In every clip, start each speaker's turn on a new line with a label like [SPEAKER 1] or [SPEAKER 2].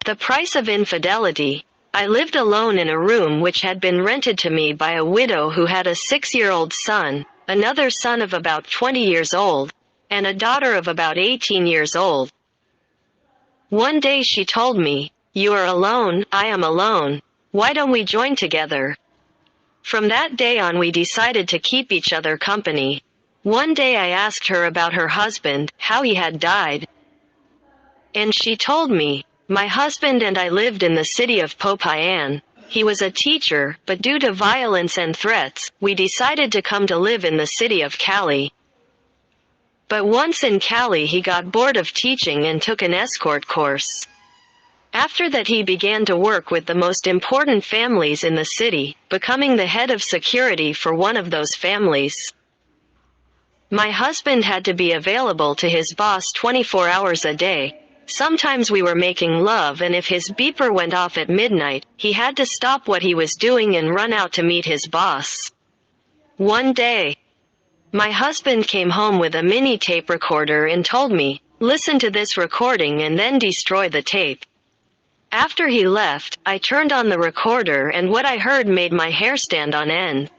[SPEAKER 1] The Price of Infidelity. I lived alone in a room which had been rented to me by a widow who had a 6-year-old son, another son of about 20 years old, and a daughter of about 18 years old. One day she told me, "You are alone, I am alone. Why don't we join together?" From that day on we decided to keep each other company. One day I asked her about her husband, how he had died. And she told me, "My husband and I lived in the city of Popayan. He was a teacher, but due to violence and threats, we decided to come to live in the city of Cali. But once in Cali he got bored of teaching and took an escort course. After that he began to work with the most important families in the city, becoming the head of security for one of those families. My husband had to be available to his boss 24 hours a day. Sometimes we were making love, and if his beeper went off at midnight, he had to stop what he was doing and run out to meet his boss. One day, my husband came home with a mini tape recorder and told me, "Listen to this recording and then destroy the tape." After he left, I turned on the recorder and what I heard made my hair stand on end.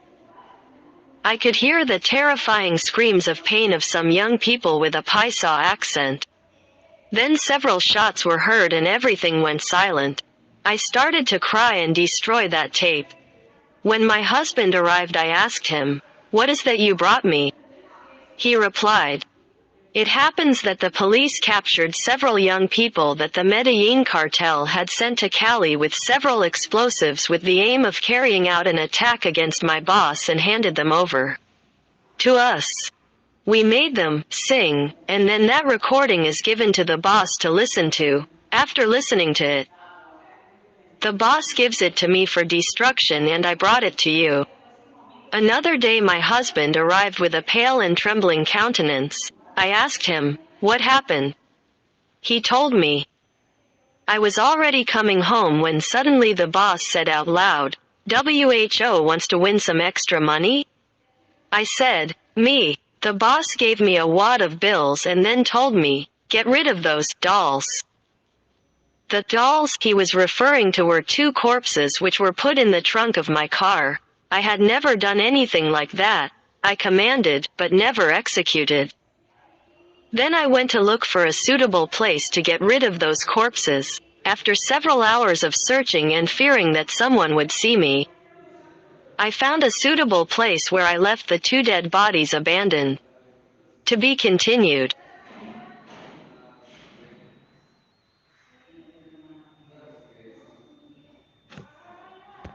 [SPEAKER 1] I could hear the terrifying screams of pain of some young people with a Paisa accent. Then several shots were heard and everything went silent. I started to cry and destroy that tape. When my husband arrived I asked him, "What is that you brought me?" He replied, "It happens that the police captured several young people that the Medellin cartel had sent to Cali with several explosives with the aim of carrying out an attack against my boss and handed them over to us. We made them sing, and then that recording is given to the boss to listen to. After listening to it, the boss gives it to me for destruction and I brought it to you." Another day my husband arrived with a pale and trembling countenance. I asked him, "What happened?" He told me, "I was already coming home when suddenly the boss said out loud, 'WHO wants to win some extra money?' I said, 'Me.' The boss gave me a wad of bills and then told me, 'Get rid of those dolls.' The dolls he was referring to were 2 corpses which were put in the trunk of my car. I had never done anything like that. I commanded, but never executed. Then I went to look for a suitable place to get rid of those corpses. After several hours of searching and fearing that someone would see me, I found a suitable place where I left the 2 dead bodies abandoned." To be continued.